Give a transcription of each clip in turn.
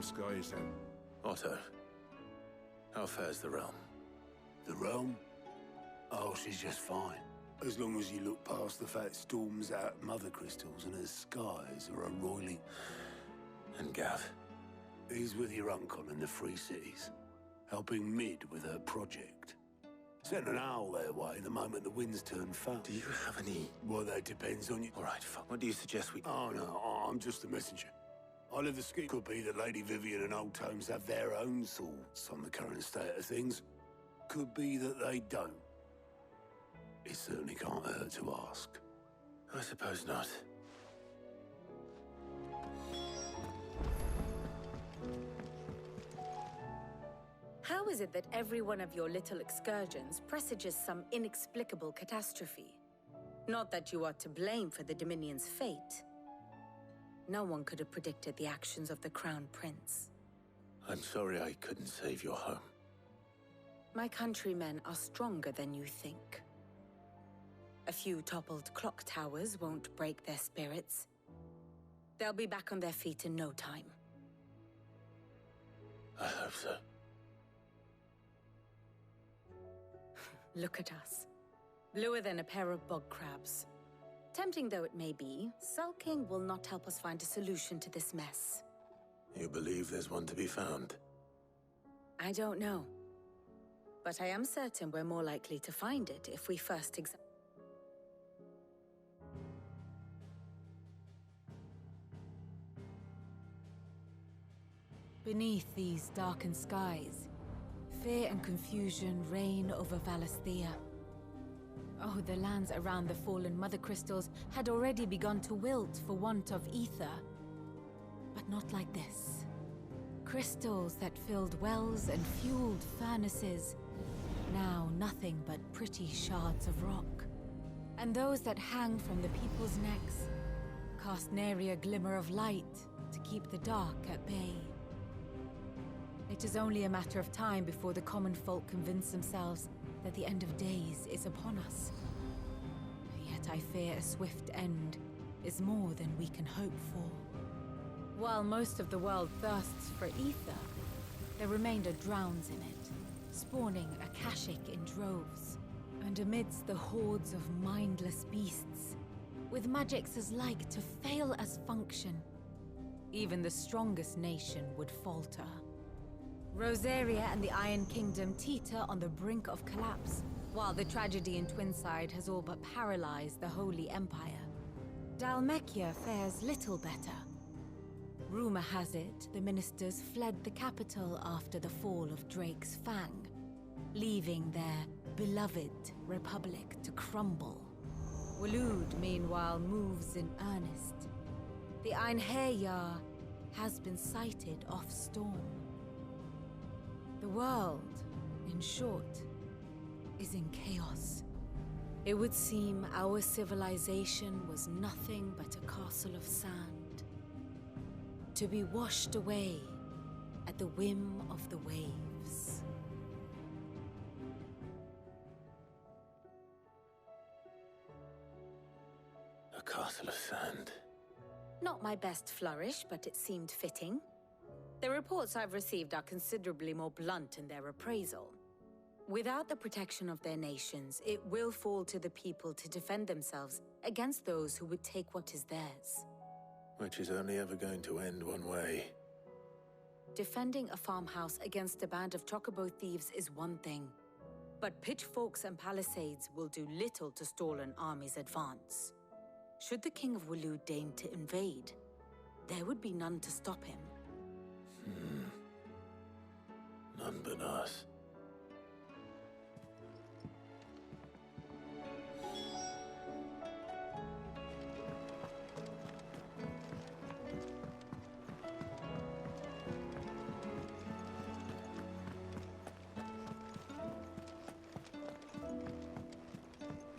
skies, then. Otto, how fares the realm? The realm? Oh, she's just fine. As long as you look past the fat storms out mother crystals and her skies are a roiling. And Gav? He's with your uncle in the Free Cities, helping Mid with her project. Sent an owl their way the moment the winds turn foul. Do you have any... Well, that depends on you. All right, what do you suggest we... Oh, no, I'm just a messenger. I live the scheme. Could be that Lady Vivian and Old Tomes have their own thoughts on the current state of things. Could be that they don't. It certainly can't hurt to ask. I suppose not. How is it that every one of your little excursions presages some inexplicable catastrophe? Not that you are to blame for the Dominion's fate. No one could have predicted the actions of the Crown Prince. I'm sorry I couldn't save your home. My countrymen are stronger than you think. A few toppled clock towers won't break their spirits. They'll be back on their feet in no time. I hope so. Look at us. Bluer than a pair of bog crabs. Tempting though it may be, sulking will not help us find a solution to this mess. You believe there's one to be found? I don't know. But I am certain we're more likely to find it if we first examine. Beneath these darkened skies, fear and confusion reign over Valisthea. Oh, the lands around the fallen mother crystals had already begun to wilt for want of ether. But not like this. Crystals that filled wells and fueled furnaces, now nothing but pretty shards of rock. And those that hang from the people's necks cast nary a glimmer of light to keep the dark at bay. It is only a matter of time before the common folk convince themselves that the end of days is upon us. Yet I fear a swift end is more than we can hope for. While most of the world thirsts for ether, the remainder drowns in it, spawning Akashic in droves. And amidst the hordes of mindless beasts, with magics as like to fail as function, even the strongest nation would falter. Rosaria and the Iron Kingdom teeter on the brink of collapse, while the tragedy in Twinside has all but paralyzed the Holy Empire. Dalmekia fares little better. Rumor has it the ministers fled the capital after the fall of Drake's Fang, leaving their beloved republic to crumble. Waloed, meanwhile, moves in earnest. The Einherjar has been sighted off-storm. The world, in short, is in chaos. It would seem our civilization was nothing but a castle of sand, to be washed away at the whim of the waves. A castle of sand. Not my best flourish, but it seemed fitting. The reports I've received are considerably more blunt in their appraisal. Without the protection of their nations, it will fall to the people to defend themselves against those who would take what is theirs. Which is only ever going to end one way. Defending a farmhouse against a band of chocobo thieves is one thing, but pitchforks and palisades will do little to stall an army's advance. Should the King of Waloed deign to invade, there would be none to stop him. None but us.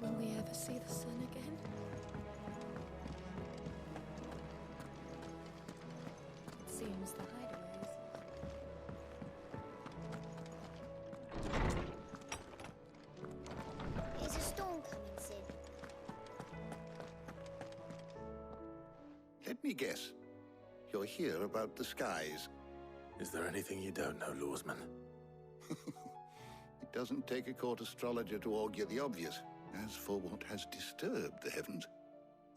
Will we ever see the sun again? It seems the hideaways. Is a storm coming soon? Let me guess. You're here about the skies. Is there anything you don't know, Lawsman? It doesn't take a court astrologer to augur the obvious. As for what has disturbed the heavens,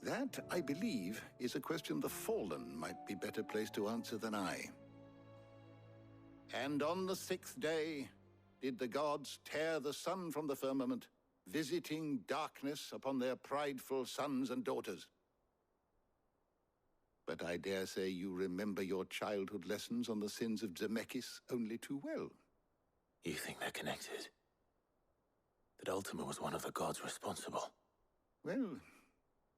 that, I believe, is a question the Fallen might be better placed to answer than I. And on the 6th day did the gods tear the sun from the firmament, visiting darkness upon their prideful sons and daughters. But I dare say you remember your childhood lessons on the sins of Zemeckis only too well. You think they're connected? That Ultima was one of the gods responsible? Well,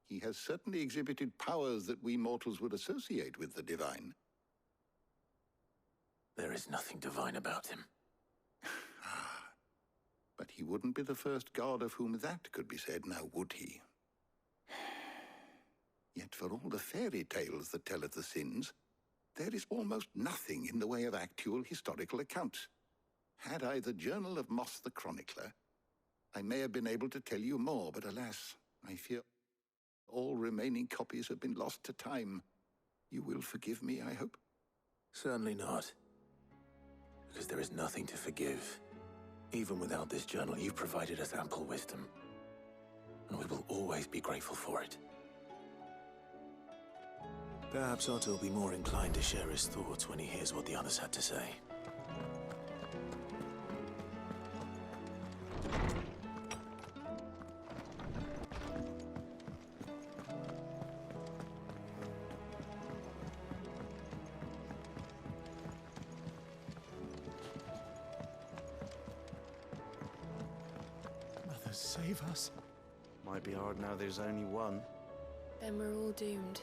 he has certainly exhibited powers that we mortals would associate with the divine. There is nothing divine about him. But he wouldn't be the first god of whom that could be said, now would he? Yet for all the fairy tales that tell of the sins, there is almost nothing in the way of actual historical accounts. Had I the Journal of Moss the Chronicler, I may have been able to tell you more, but alas, I fear all remaining copies have been lost to time. You will forgive me, I hope? Certainly not. Because there is nothing to forgive. Even without this journal, you've provided us ample wisdom. And we will always be grateful for it. Perhaps Otto will be more inclined to share his thoughts when he hears what the others had to say. Mother, save us. Might be hard now there's only one. Then we're all doomed.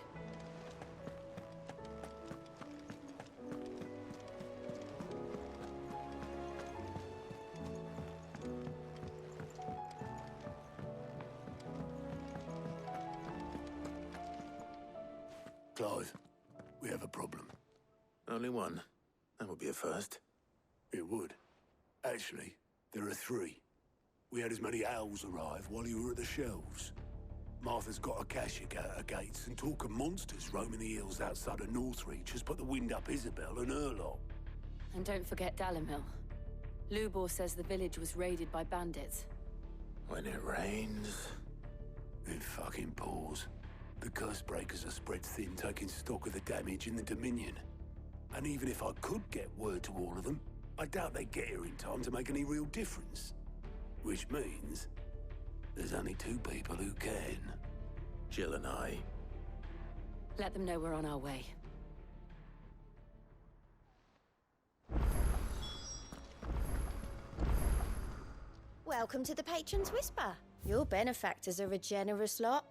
Clive, we have a problem. Only one. That would be a first. It would. Actually, there are 3. We had as many owls arrive while you were at the shelves. Martha's got a cashier at her gates, and talk of monsters roaming the hills outside of Northreach has put the wind up Isabel and her lot. And don't forget Dalimil. Lubor says the village was raided by bandits. When it rains... It fucking pours. The curse breakers are spread thin, taking stock of the damage in the Dominion. And even if I could get word to all of them, I doubt they'd get here in time to make any real difference. Which means there's only 2 people who can. Jill and I. Let them know we're on our way. Welcome to the Patron's Whisper. Your benefactors are a generous lot.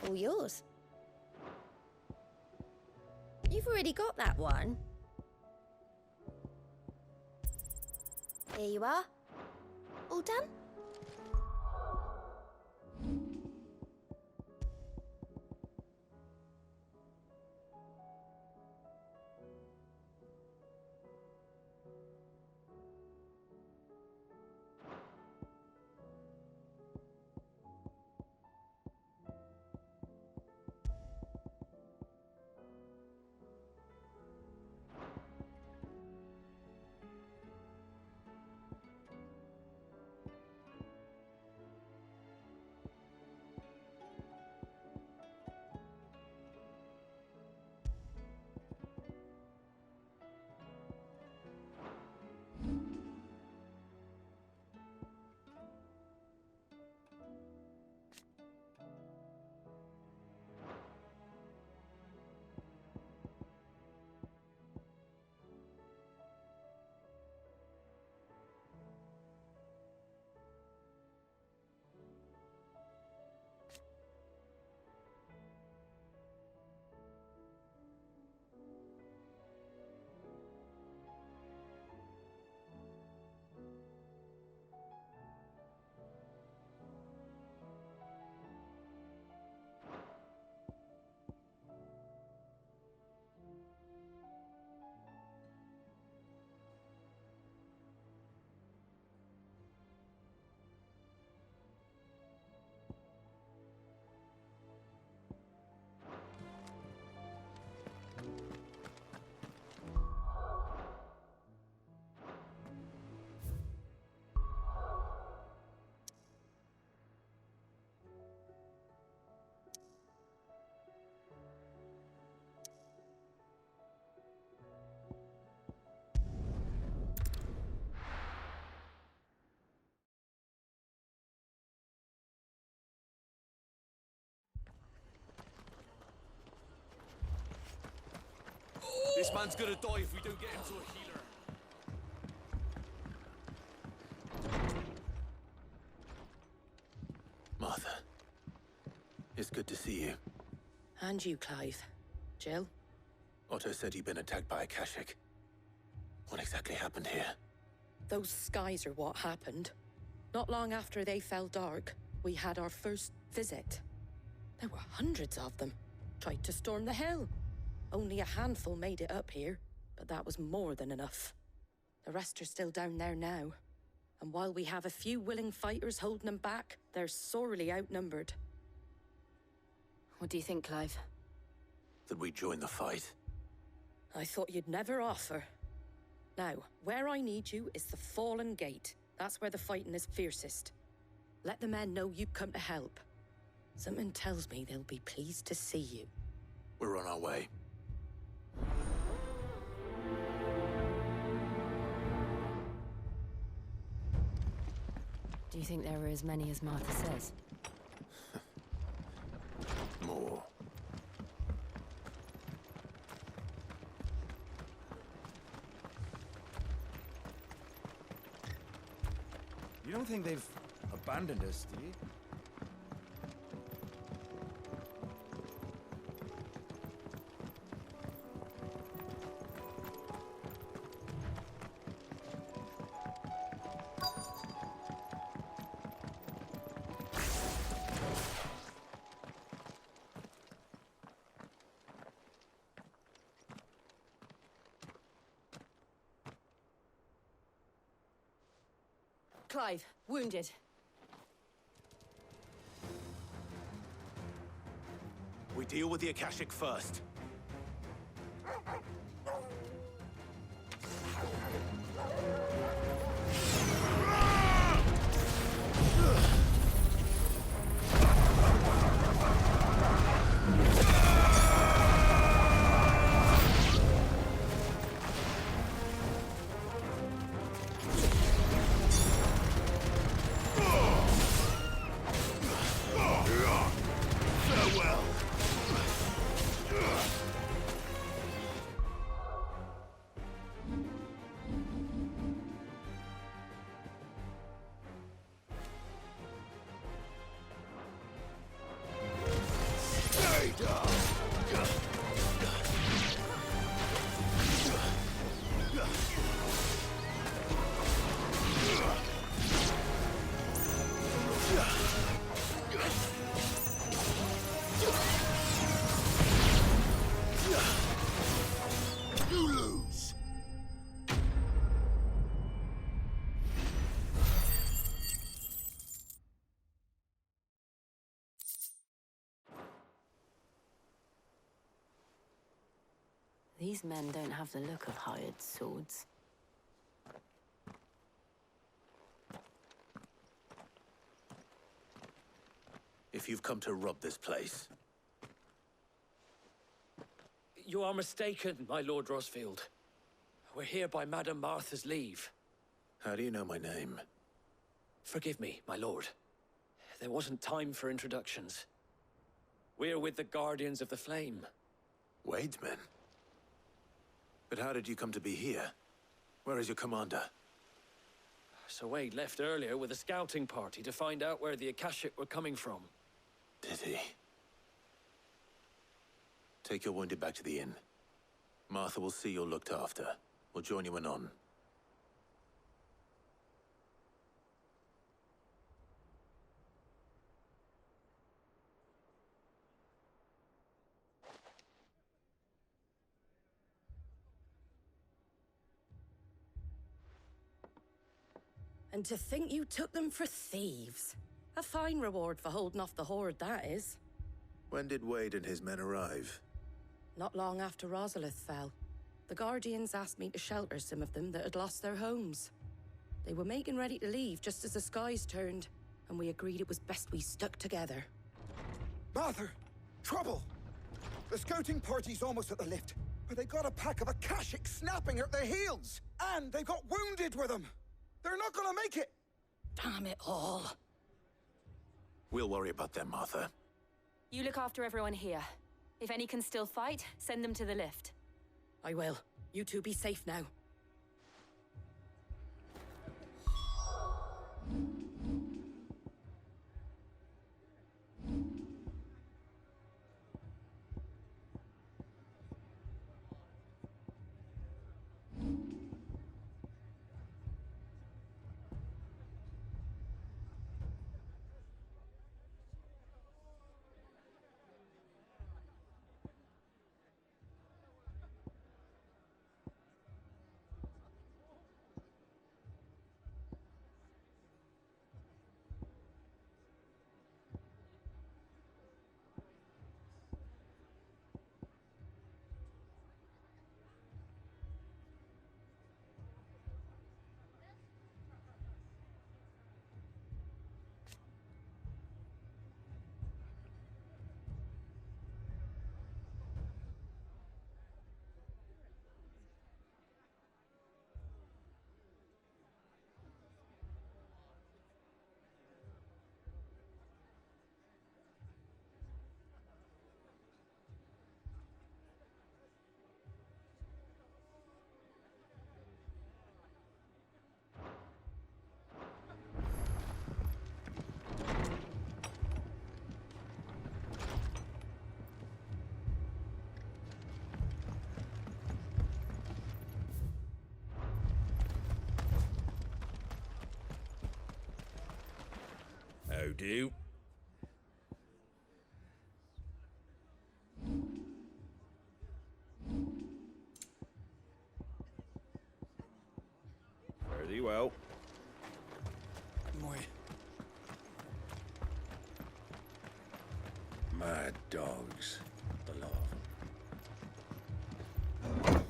All yours. You've already got that one. Here you are. All done? man's gonna die if we don't get him to a healer. Martha, it's good to see you. And you, Clive. Jill? Otto said you'd been attacked by a Kashik. What exactly happened here? Those skies are what happened. Not long after they fell dark, we had our first visit. There were hundreds of them. Tried to storm the hill. Only a handful made it up here, but that was more than enough. The rest are still down there now. And while we have a few willing fighters holding them back, they're sorely outnumbered. What do you think, Clive? That we join the fight? I thought you'd never offer. Now, where I need you is the Fallen Gate. That's where the fighting is fiercest. Let the men know you've come to help. Something tells me they'll be pleased to see you. We're on our way. Do you think there are as many as Martha says? More. You don't think they've abandoned us, do you? Clive, wounded. We deal with the Akashic first. These men don't have the look of hired swords. If you've come to rob this place, You are mistaken, my Lord Rosfield. We're here by Madame Martha's leave. how do you know my name? Forgive me, my lord. There wasn't time for introductions. We're with the Guardians of the Flame. Wade's men? But how did you come to be here? Where is your commander? Sir Wade left earlier with a scouting party to find out where the Akashic were coming from. Did he? Take your wounded back to the inn. Martha will see you're looked after. We'll join you anon. And to think you took them for thieves. A fine reward for holding off the horde, that is. When did Wade and his men arrive? Not long after Rosalith fell. The Guardians asked me to shelter some of them that had lost their homes. They were making ready to leave just as the skies turned, and we agreed it was best we stuck together. Martha! Trouble! The scouting party's almost at the lift, but they got a pack of Akashic snapping at their heels! And they got wounded with them! They're not gonna make it! Damn it all. We'll worry about them, Martha. You look after everyone here. If any can still fight, send them to the lift. I will. You two be safe now. How do? Fare thee well. Moi. Mad dogs. The lot of them.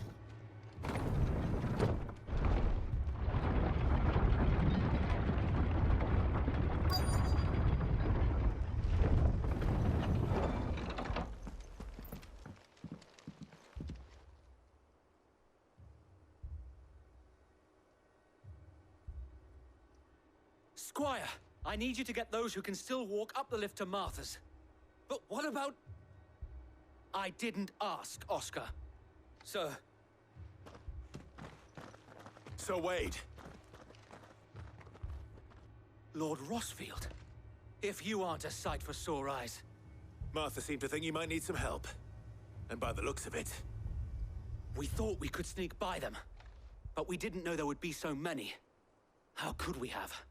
Squire, I need you to get those who can still walk up the lift to Martha's. But what about... I didn't ask, Oscar. Sir. Sir Wade. Lord Rossfield. If you aren't a sight for sore eyes. Martha seemed to think you might need some help. And by the looks of it... We thought we could sneak by them. But we didn't know there would be so many. How could we have?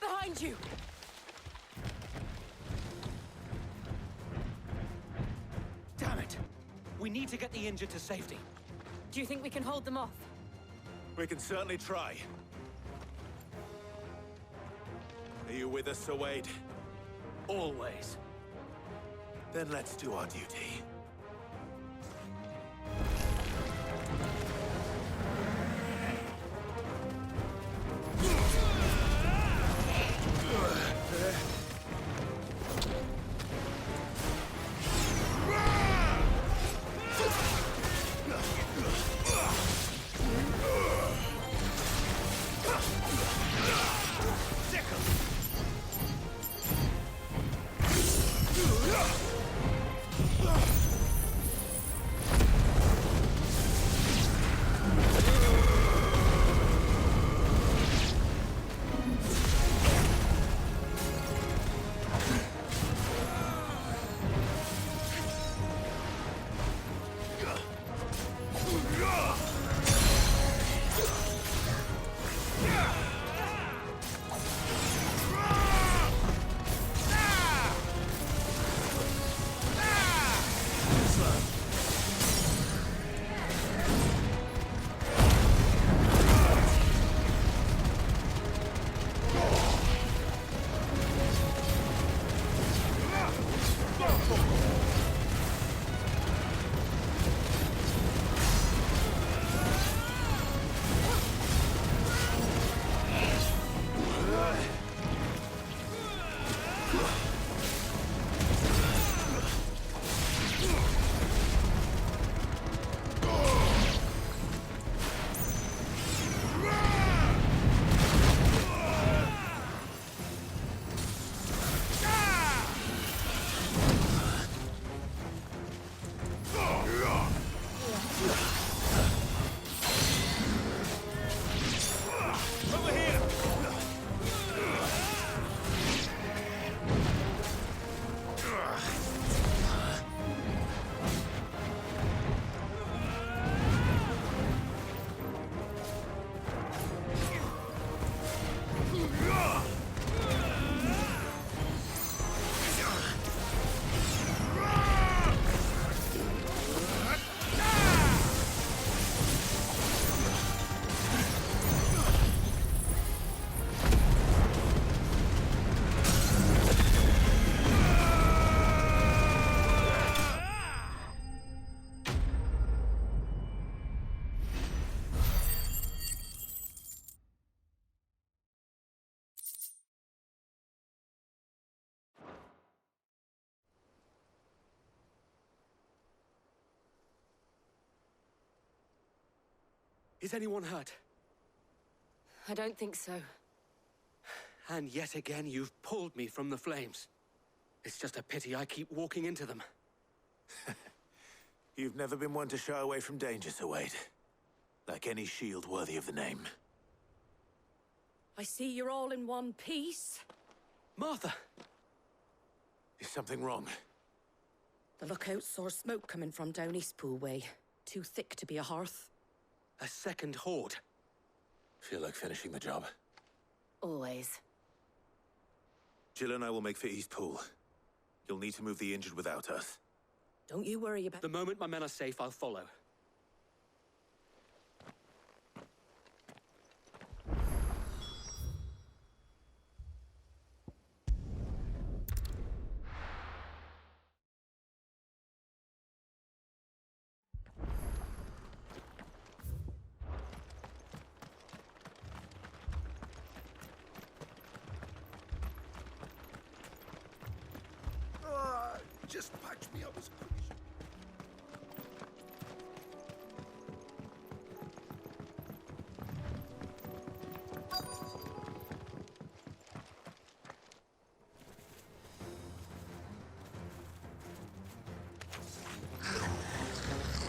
Behind you! Damn it! We need to get the injured to safety. Do you think we can hold them off? We can certainly try. Are you with us, Sir Wade? Always. Then let's do our duty. Is anyone hurt? I don't think so. And yet again, you've pulled me from the flames. It's just a pity I keep walking into them. You've never been one to shy away from danger, Sir Wade. Like any shield worthy of the name. I see you're all in one piece. Martha! Is something wrong? The lookout saw smoke coming from down Eastpool way. Too thick to be a hearth. A second horde. Feel like finishing the job. Always. Jill and I will make for Eastpool. You'll need to move the injured without us. Don't you worry about... The moment my men are safe, I'll follow. Just patch me up as quick as you...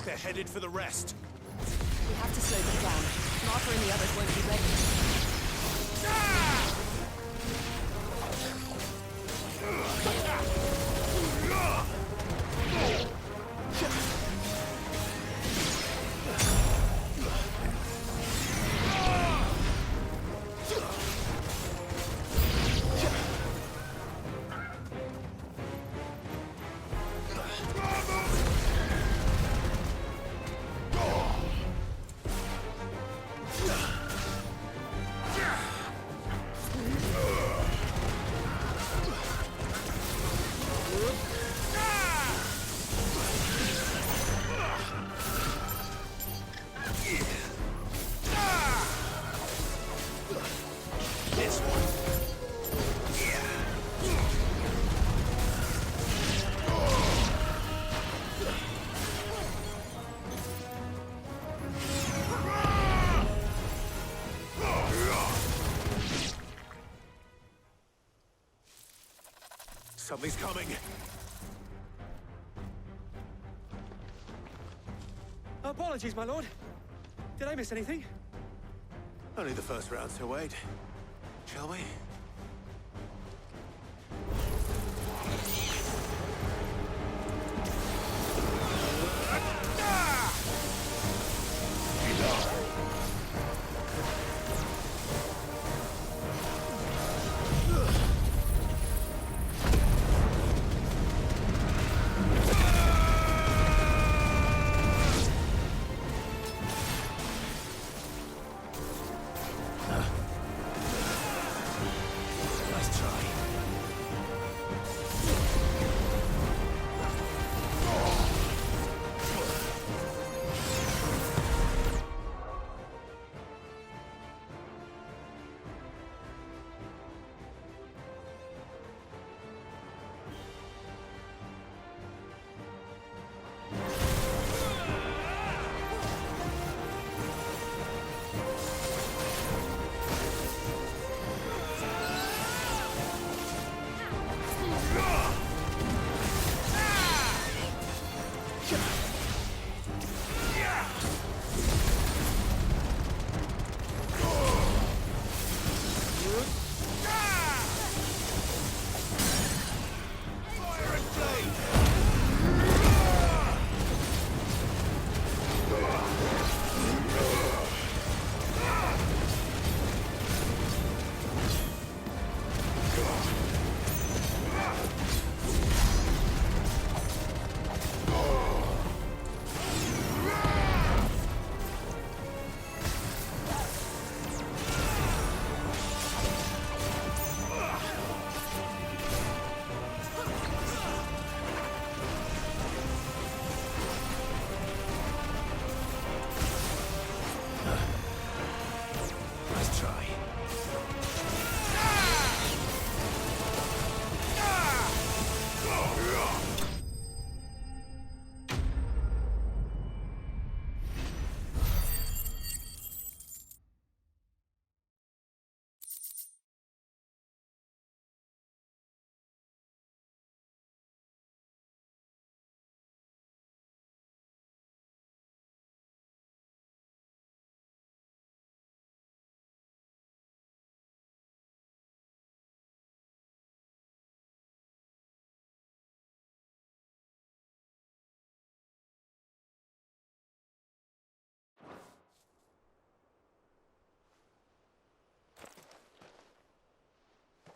They're headed for the rest. We have to slow them down. Martha and the others won't be ready. Something's coming. Apologies, my lord. Did I miss anything? Only the first round, Sir Wade. Shall we?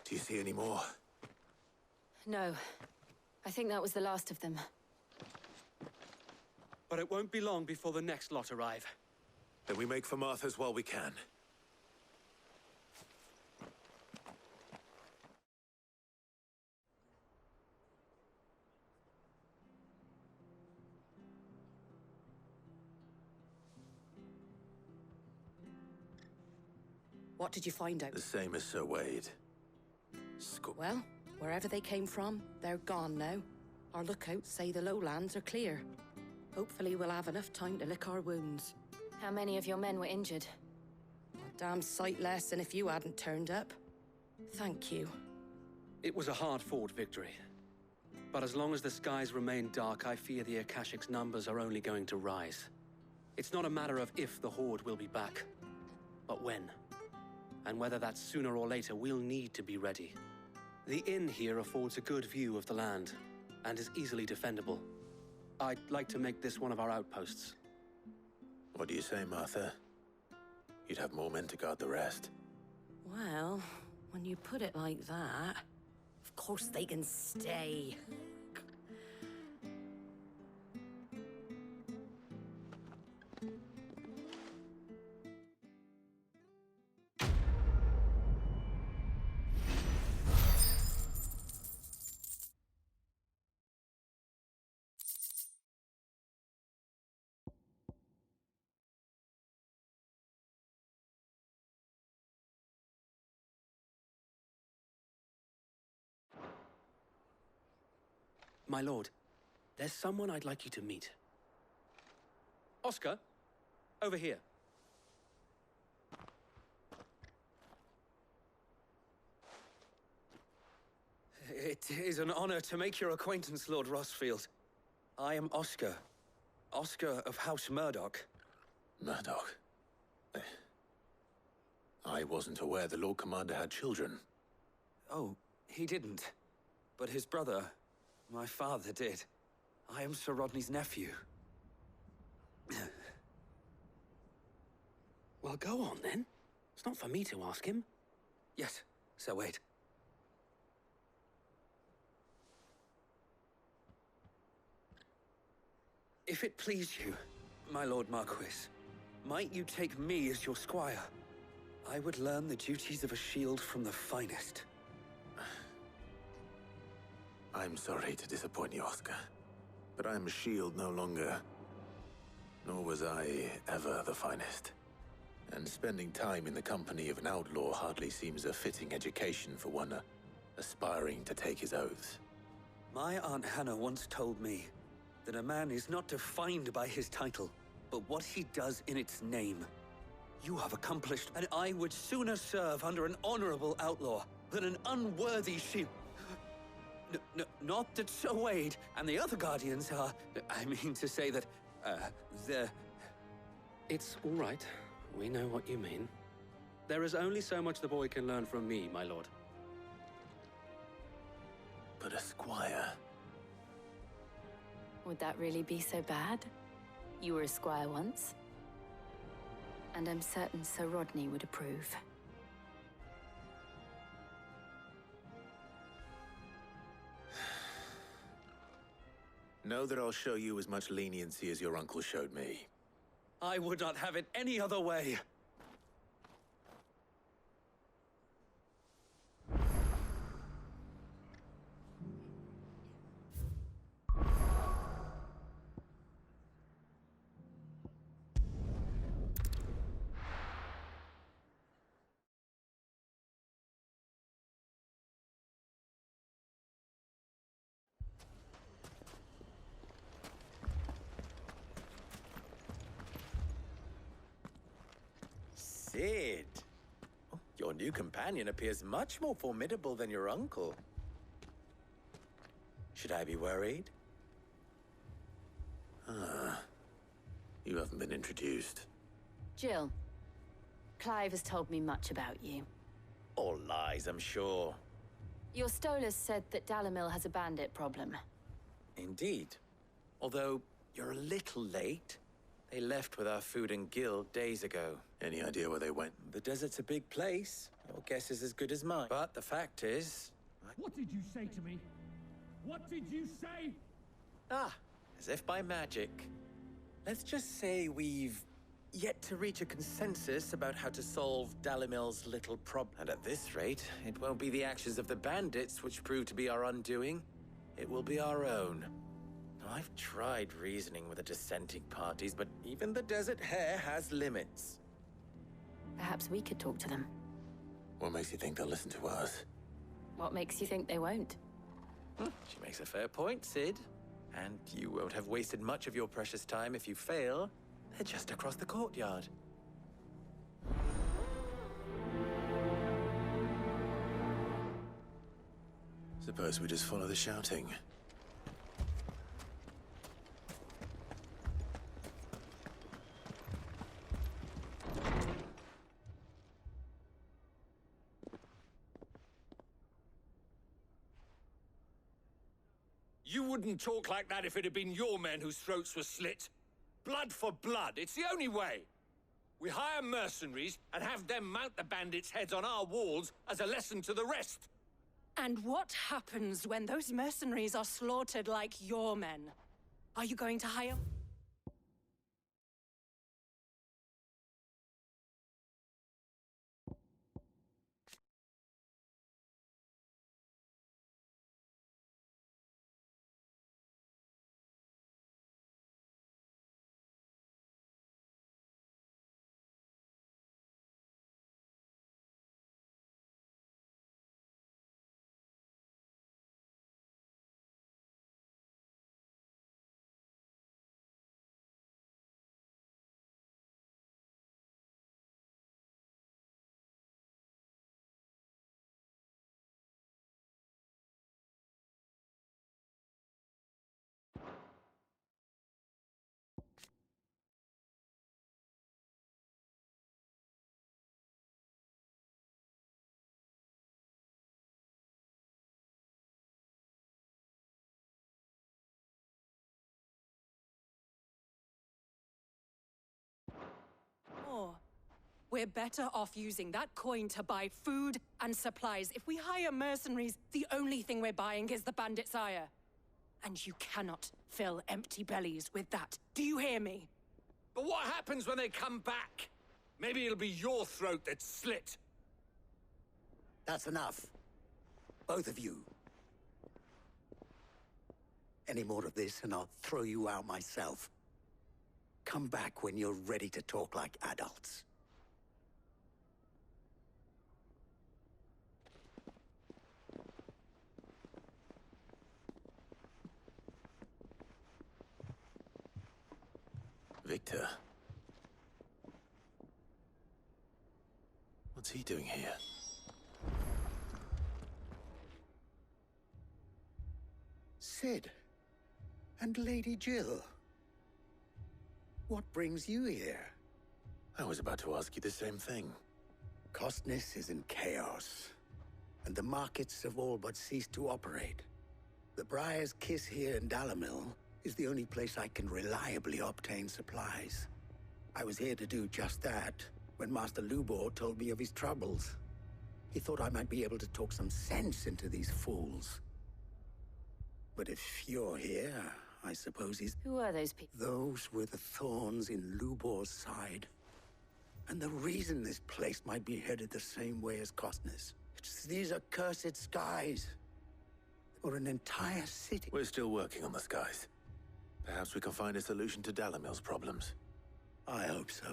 Do you see any more? No. I think that was the last of them. But it won't be long before the next lot arrive. Then we make for Martha's while we can. What did you find out? The same as Sir Wade. Well, wherever they came from, they're gone now. Our lookouts say the lowlands are clear. Hopefully we'll have enough time to lick our wounds. How many of your men were injured? A damn sight less than if you hadn't turned up. Thank you. It was a hard-fought victory. But as long as the skies remain dark, I fear the Akashic's numbers are only going to rise. It's not a matter of if the Horde will be back, but when. And whether that's sooner or later, we'll need to be ready. The inn here affords a good view of the land, and is easily defendable. I'd like to make this one of our outposts. What do you say, Martha? You'd have more men to guard the rest. Well, when you put it like that, of course they can stay. My lord, there's someone I'd like you to meet. Oscar, over here. It is an honor to make your acquaintance, Lord Rossfield. I am Oscar. Oscar of House Murdoch. Murdoch? I wasn't aware the Lord Commander had children. Oh, he didn't. But his brother, my father, did. I am Sir Rodney's nephew. Well, go on, then. It's not for me to ask him. Yes, Sir Wade. If it please you, my Lord Marquis, might you take me as your squire? I would learn the duties of a shield from the finest. I'm sorry to disappoint you, Oscar, but I'm a shield no longer. Nor was I ever the finest. And spending time in the company of an outlaw hardly seems a fitting education for one aspiring to take his oaths. My Aunt Hannah once told me that a man is not defined by his title, but what he does in its name. You have accomplished, and I would sooner serve under an honorable outlaw than an unworthy shield. Not that Sir Wade and the other Guardians are... I mean to say that, they're... It's all right. We know what you mean. There is only so much the boy can learn from me, my lord. But a squire... Would that really be so bad? You were a squire once. And I'm certain Sir Rodney would approve. Know that I'll show you as much leniency as your uncle showed me. I would not have it any other way. Sid, your new companion appears much more formidable than your uncle. Should I be worried? You haven't been introduced. Jill, Clive has told me much about you. All lies, I'm sure. Your Stolas said that Dalimil has a bandit problem. Indeed. Although, you're a little late. They left with our food and guild days ago. Any idea where they went? The desert's a big place, Your guess is as good as mine. But the fact is... What did you say to me? What did you say? Ah, as if by magic. Let's just say we've yet to reach a consensus about how to solve Dalimil's little problem. And at this rate, it won't be the actions of the bandits which prove to be our undoing. It will be our own. I've tried reasoning with the dissenting parties, but even the Desert Hare has limits. Perhaps we could talk to them. What makes you think they'll listen to us? What makes you think they won't? She makes a fair point, Sid. And you won't have wasted much of your precious time if you fail. They're just across the courtyard. Suppose we just follow the shouting. You wouldn't talk like that if it had been your men whose throats were slit. Blood for blood, it's the only way. We hire mercenaries and have them mount the bandits' heads on our walls as a lesson to the rest. And what happens when those mercenaries are slaughtered like your men? Are you going to hire... We're better off using that coin to buy food and supplies. If we hire mercenaries, the only thing we're buying is the bandit's ire. And you cannot fill empty bellies with that. Do you hear me? But what happens when they come back? Maybe it'll be your throat that's slit. That's enough. Both of you. Any more of this and I'll throw you out myself. Come back when you're ready to talk like adults. Victor. What's he doing here? Sid. And Lady Jill. What brings you here? I was about to ask you the same thing. Costness is in chaos, and the markets have all but ceased to operate. The Briar's Kiss here in Dalimil is the only place I can reliably obtain supplies. I was here to do just that when Master Lubor told me of his troubles. He thought I might be able to talk some sense into these fools. But if you're here, I suppose he's... Who are those people? Those were the thorns in Lubor's side. And the reason this place might be headed the same way as Costness. It's these accursed skies. Or an entire city. We're still working on the skies. Perhaps we can find a solution to Dalimil's problems. I hope so.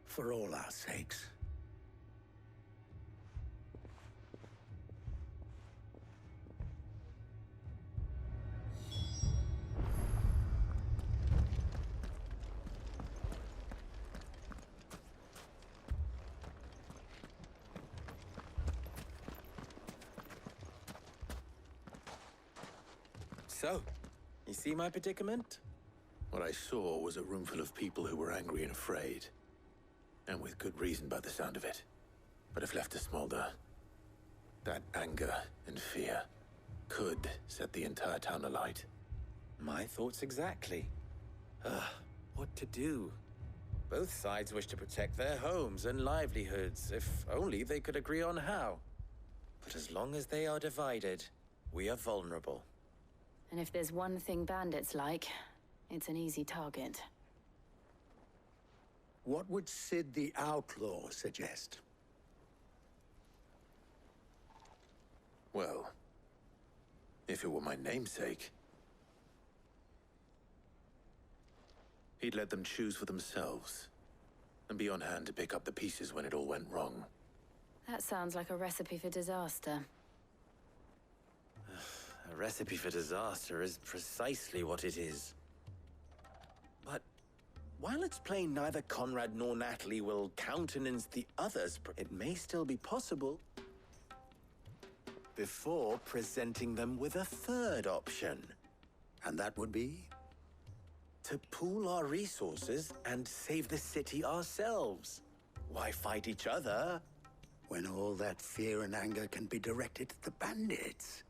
For all our sakes. So, you see my predicament? What I saw was a room full of people who were angry and afraid. And with good reason by the sound of it. But if left to smolder, that anger and fear could set the entire town alight. My thoughts exactly. What to do? Both sides wish to protect their homes and livelihoods, if only they could agree on how. But as long as they are divided, we are vulnerable. And if there's one thing bandits like, it's an easy target. What would Sid the Outlaw suggest? Well, if it were my namesake, he'd let them choose for themselves, and be on hand to pick up the pieces when it all went wrong. That sounds like a recipe for disaster. A recipe for disaster is precisely what it is. But while it's plain neither Conrad nor Natalie will countenance the others, it may still be possible before presenting them with a third option. And that would be? To pool our resources and save the city ourselves. Why fight each other when all that fear and anger can be directed at the bandits?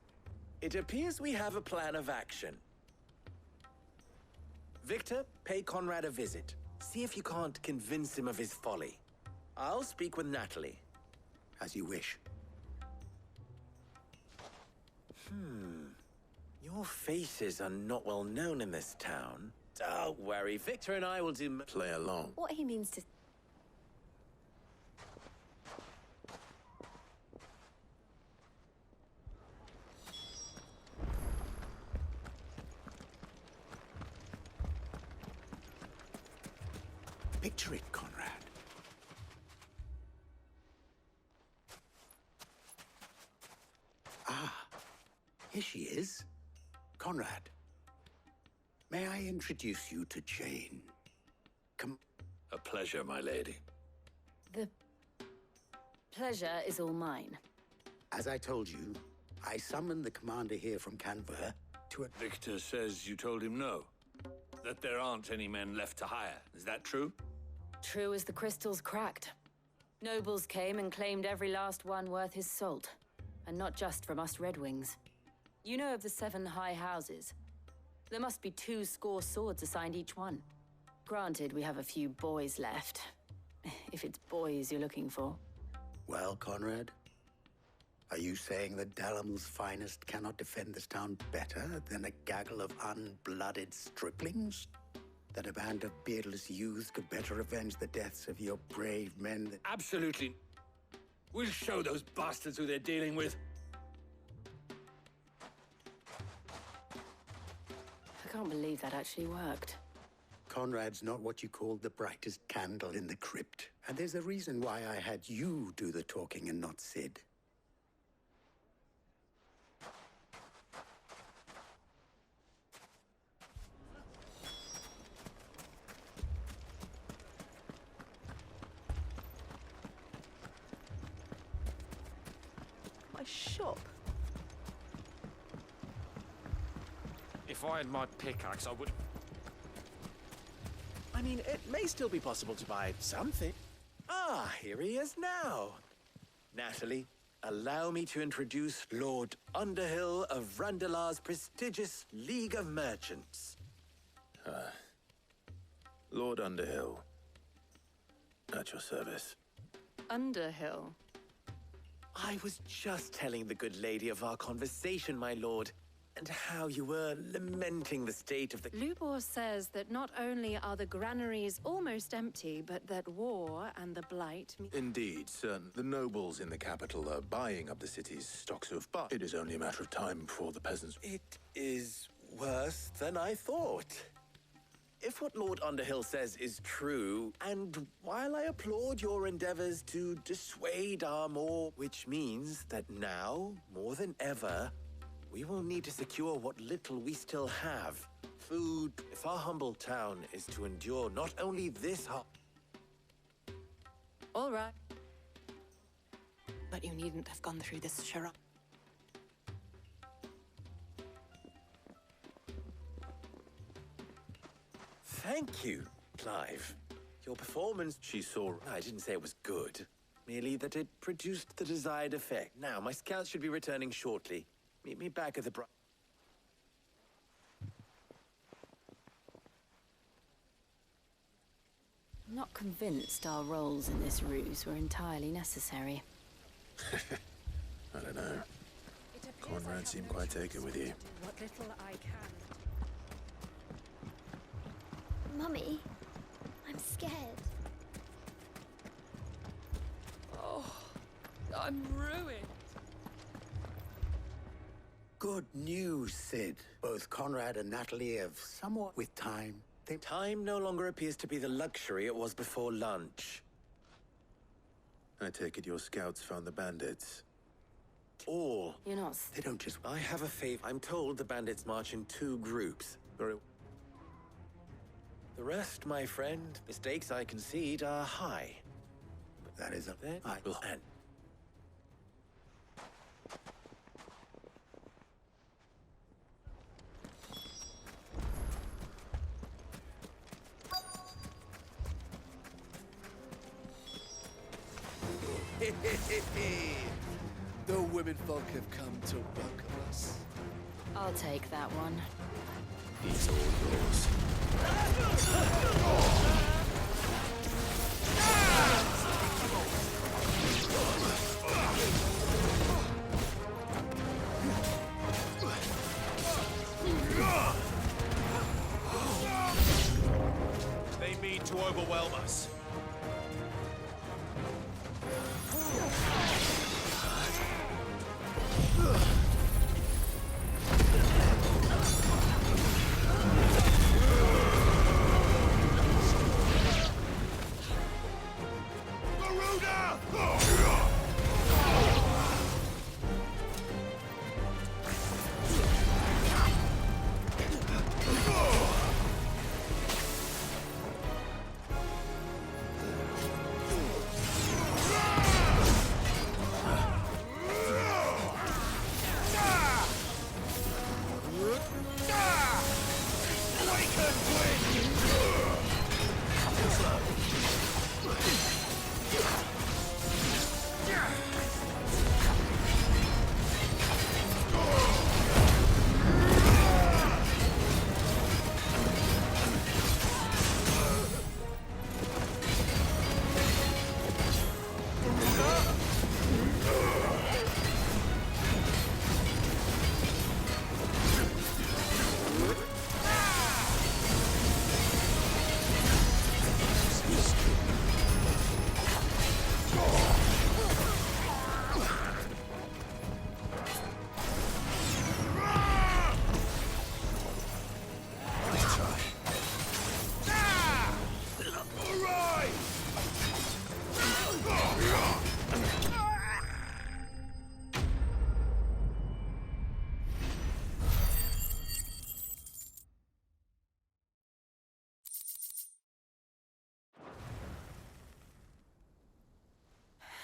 It appears we have a plan of action. Victor, pay Conrad a visit. See if you can't convince him of his folly. I'll speak with Natalie. As you wish. Your faces are not well known in this town. Don't worry, Victor and I will do... Play along. What he means to... Picture it, Conrad. Ah, here she is. Conrad. May I introduce you to Jane? Come. A pleasure, my lady. The pleasure is all mine. As I told you, I summoned the commander here from Canver to... Victor says you told him no. That there aren't any men left to hire. Is that true? True as the crystals cracked. Nobles came and claimed every last one worth his salt. And not just from us Red Wings. You know of the 7 high houses. There must be 2 swords assigned each one. Granted, we have a few boys left. If it's boys you're looking for. Well, Conrad, are you saying that Dalamil's finest cannot defend this town better than a gaggle of unblooded striplings? That a band of beardless youths could better avenge the deaths of your brave men than... Absolutely. We'll show those bastards who they're dealing with. I can't believe that actually worked. Conrad's not what you called the brightest candle in the crypt. And there's a reason why I had you do the talking and not Sid. My shop. If I had my pickaxe, I would... I mean, it may still be possible to buy something. Ah, here he is now. Natalie, allow me to introduce Lord Underhill of Randalar's prestigious League of Merchants. Lord Underhill. At your service. Underhill? I was just telling the good lady of our conversation, my lord, and how you were lamenting the state of the... Lubor says that not only are the granaries almost empty, but that war and the Blight... Indeed, certain. The nobles in the capital are buying up the city's stocks of... But it is only a matter of time before the peasants... It is worse than I thought. If what Lord Underhill says is true, and while I applaud your endeavors to dissuade our more... Which means that now, more than ever... We will need to secure what little we still have. Food, if our humble town is to endure not only this All right. But you needn't have gone through this charade. Thank you, Clive. Your performance, she saw... I didn't say it was good. Merely that it produced the desired effect. Now, my scouts should be returning shortly. Meet me back at the... I'm not convinced our roles in this ruse were entirely necessary. I don't know. Conrad seemed quite taken with you. What little I can. Mummy, I'm scared. Oh, I'm ruined. Good news, Sid. Both Conrad and Natalie have somewhat with time. Time no longer appears to be the luxury it was before lunch. I take it your scouts found the bandits. All. You're not... They don't just... I have a favor. I'm told the bandits march in 2 groups. The rest, my friend, mistakes I concede are high. But that is a... I will end. The women folk have come to welcome us. I'll take that one. He's all yours. They mean to overwhelm us.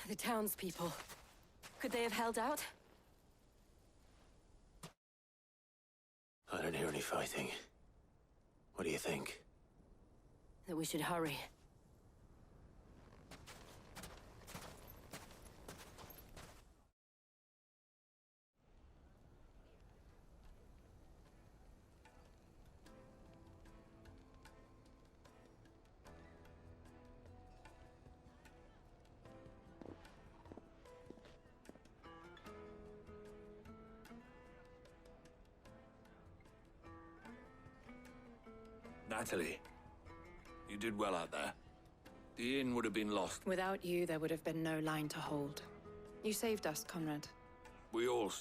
The townspeople. Could they have held out? I don't hear any fighting. What do you think? That we should hurry. Natalie, you did well out there. The inn would have been lost. Without you, there would have been no line to hold. You saved us, Conrad. We all...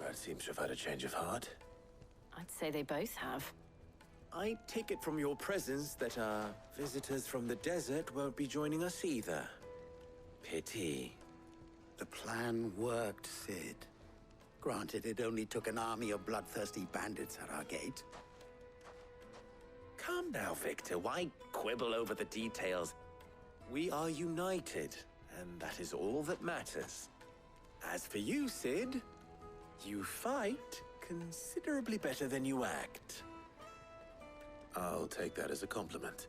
Conrad seems to have had a change of heart. I'd say they both have. I take it from your presence that our visitors from the desert won't be joining us either. Pity. The plan worked, Sid. Granted, it only took an army of bloodthirsty bandits at our gate. Calm now, Victor. Why quibble over the details? We are united, and that is all that matters. As for you, Sid, you fight considerably better than you act. I'll take that as a compliment.